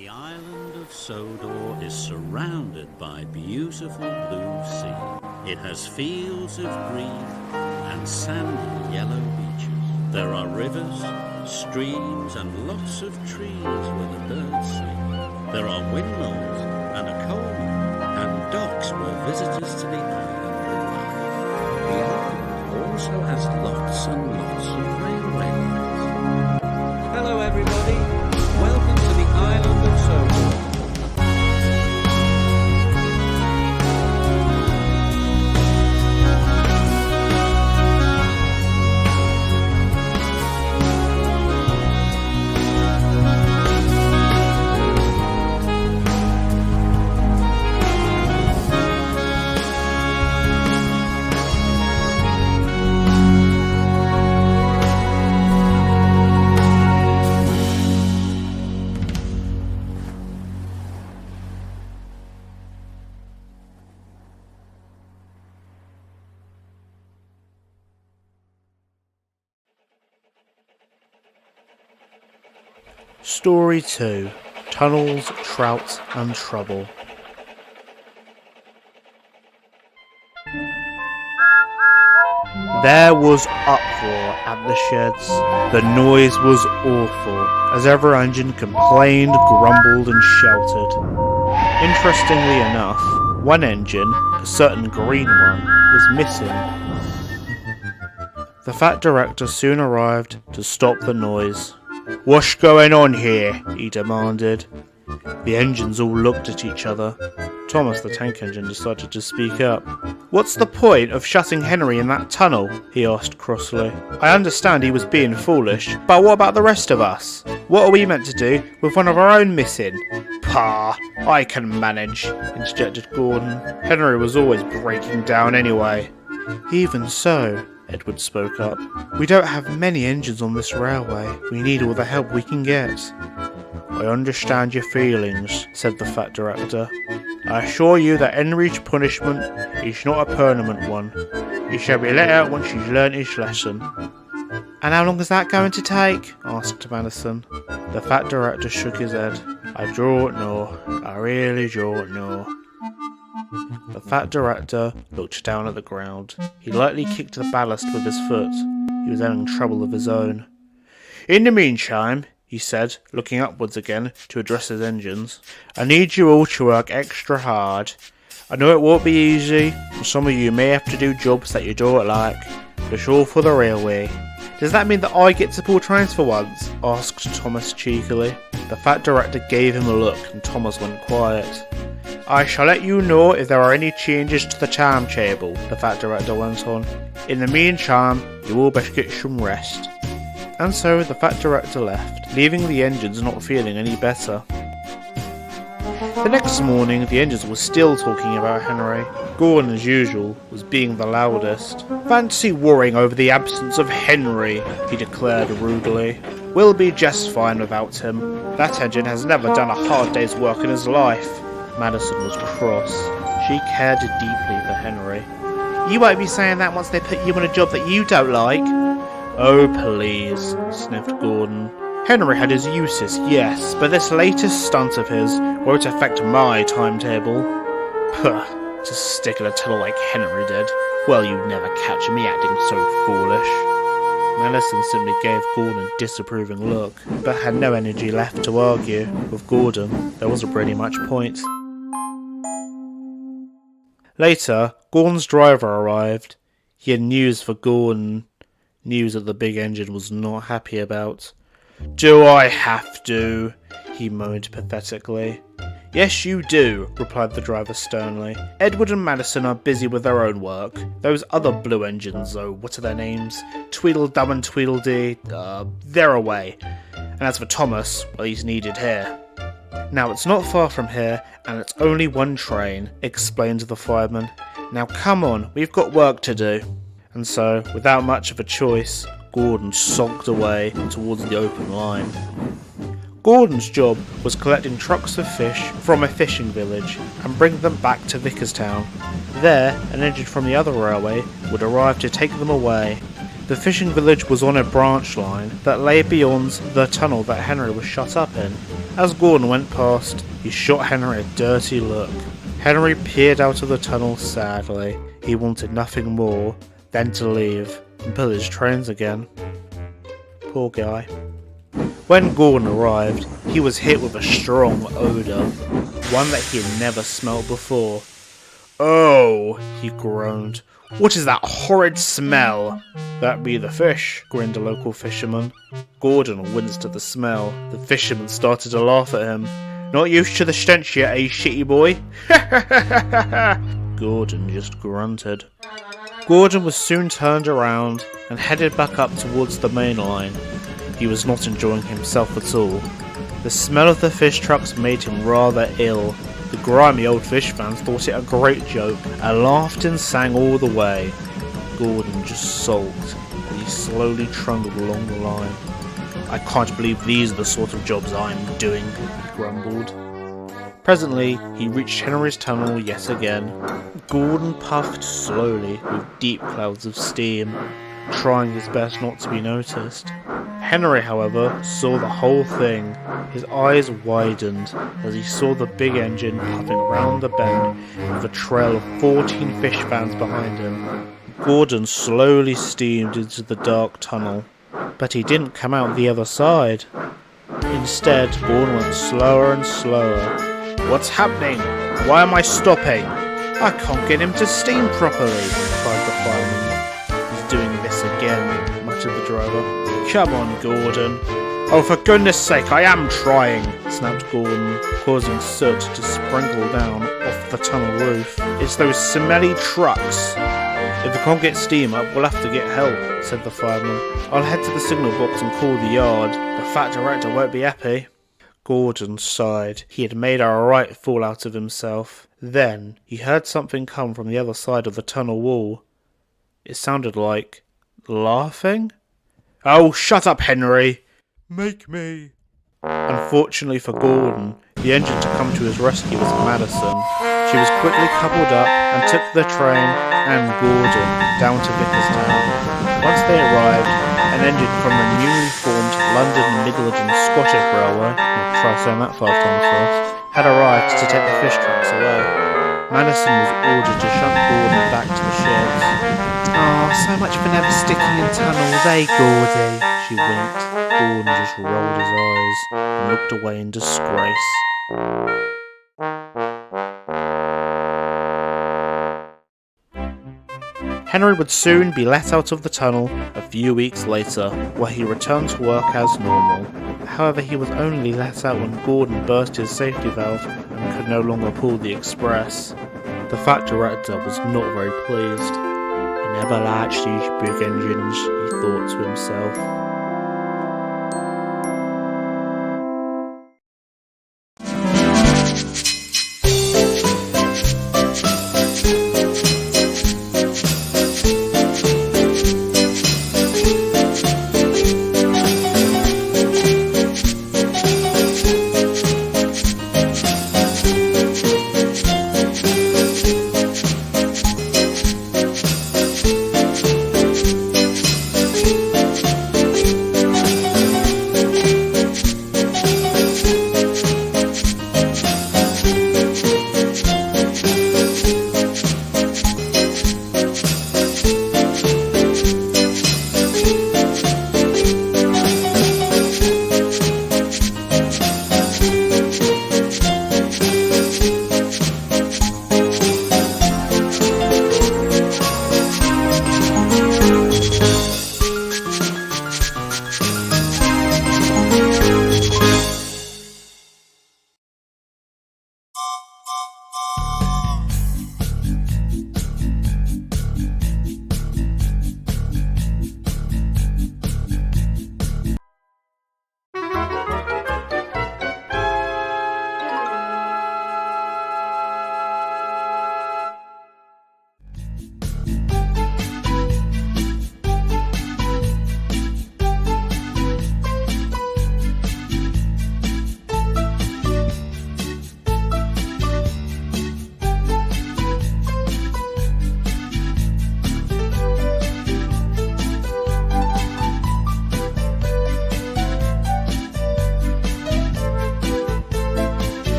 The island of Sodor is surrounded by beautiful blue sea. It has fields of green and sandy yellow beaches. There are rivers, streams and lots of trees where the birds sing. There are windmills and a coal mine and docks where visitors to the island arrive. The island also has lots and lots of railway lines. Hello everybody, welcome to the island of Sodor. Story 2. Tunnels, Trout and Trouble. There was uproar at the sheds. The noise was awful, as every engine complained, grumbled and shouted. Interestingly enough, one engine, a certain green one, was missing. The fat director soon arrived to stop the noise. "What's going on here?" he demanded. The engines all looked at each other. Thomas, the tank engine, decided to speak up. "What's the point of shutting Henry in that tunnel?" he asked crossly. "I understand he was being foolish, but what about the rest of us? What are we meant to do with one of our own missing?" "Pah, I can manage," interjected Gordon. "Henry was always breaking down anyway." "Even so," Edward spoke up, "we don't have many engines on this railway. We need all the help we can get." "I understand your feelings," said the fat director. "I assure you that Henry's punishment is not a permanent one. He shall be let out once he's learnt his lesson." "And how long is that going to take?" asked Madison. The fat director shook his head. "I don't know. I really don't know." The fat director looked down at the ground. He lightly kicked the ballast with his foot. He was having trouble of his own. "In the meantime," he said, looking upwards again to address his engines, "I need you all to work extra hard. I know it won't be easy, and some of you may have to do jobs that you don't like, but it's all for the railway." "Does that mean that I get to pull trains for once?" asked Thomas cheekily. The fat director gave him a look, and Thomas went quiet. "I shall let you know if there are any changes to the timetable," the fat director went on. "In the meantime, you all best get some rest." And so the fat director left, leaving the engines not feeling any better. The next morning, the engines were still talking about Henry. Gordon, as usual, was being the loudest. "Fancy worrying over the absence of Henry," he declared rudely. "We'll be just fine without him. That engine has never done a hard day's work in his life." Madison was cross. She cared deeply for Henry. "You won't be saying that once they put you on a job that you don't like." "Oh, please," sniffed Gordon. "Henry had his uses, yes, but this latest stunt of his won't affect my timetable." "Puh, to stick in a tunnel like Henry did. Well, you'd never catch me acting so foolish." Madison simply gave Gordon a disapproving look, but had no energy left to argue. With Gordon, there wasn't really much point. Later, Gordon's driver arrived. He had news for Gordon. News that the big engine was not happy about. "Do I have to?" he moaned pathetically. "Yes, you do," replied the driver sternly. "Edward and Madison are busy with their own work. Those other blue engines, though, what are their names? Tweedledum and Tweedledee, they're away. And as for Thomas, well, he's needed here." "Now, it's not far from here, and it's only one train," explained the fireman. "Now come on, we've got work to do." And so, without much of a choice, Gordon sulked away towards the open line. Gordon's job was collecting trucks of fish from a fishing village and bring them back to Vickerstown. There, an engine from the other railway would arrive to take them away. The fishing village was on a branch line that lay beyond the tunnel that Henry was shut up in. As Gordon went past, he shot Henry a dirty look. Henry peered out of the tunnel sadly. He wanted nothing more than to leave and pull his trains again. Poor guy. When Gordon arrived, he was hit with a strong odour, one that he had never smelt before. "Oh," he groaned. "What is that horrid smell?" "That be the fish," grinned a local fisherman. Gordon winced at the smell. The fisherman started to laugh at him. "Not used to the stench yet, eh, shitty boy?" Gordon just grunted. Gordon was soon turned around and headed back up towards the main line. He was not enjoying himself at all. The smell of the fish trucks made him rather ill. The grimy old fish fans thought it a great joke and laughed and sang all the way. Gordon just sulked as he slowly trundled along the line. "I can't believe these are the sort of jobs I'm doing," he grumbled. Presently, he reached Henry's tunnel yet again. Gordon puffed slowly with deep clouds of steam, trying his best not to be noticed. Henry, however, saw the whole thing. His eyes widened as he saw the big engine puffing round the bend with a trail of 14 fish fans behind him. Gordon slowly steamed into the dark tunnel, but he didn't come out the other side. Instead, Gordon went slower and slower. "What's happening? Why am I stopping? I can't get him to steam properly," cried the fireman. "He's doing this again," muttered the driver. "Come on, Gordon." "Oh, for goodness sake, I am trying," snapped Gordon, causing soot to sprinkle down off the tunnel roof. "It's those smelly trucks." "If we can't get steam up, we'll have to get help," said the fireman. "I'll head to the signal box and call the yard. The fat director won't be happy." Gordon sighed. He had made a right fool out of himself. Then he heard something come from the other side of the tunnel wall. It sounded like laughing. "Oh, shut up, Henry!" "Make me." Unfortunately for Gordon, the engine to come to his rescue was Madison. She was quickly coupled up and took the train and Gordon down to Vickerstown. Once they arrived, an engine from the newly formed London Midland and Scottish Railway, try saying that 5 times fast, had arrived to take the fish trucks away. Madison was ordered to shunt Gordon back to the sheds. "Oh, so much for never sticking in tunnels, eh, Gordy?" she winked. Gordon just rolled his eyes and looked away in disgrace. Henry would soon be let out of the tunnel a few weeks later, where he returned to work as normal. However, he was only let out when Gordon burst his safety valve and could no longer pull the express. The fat director was not very pleased. "I never liked these big engines," he thought to himself.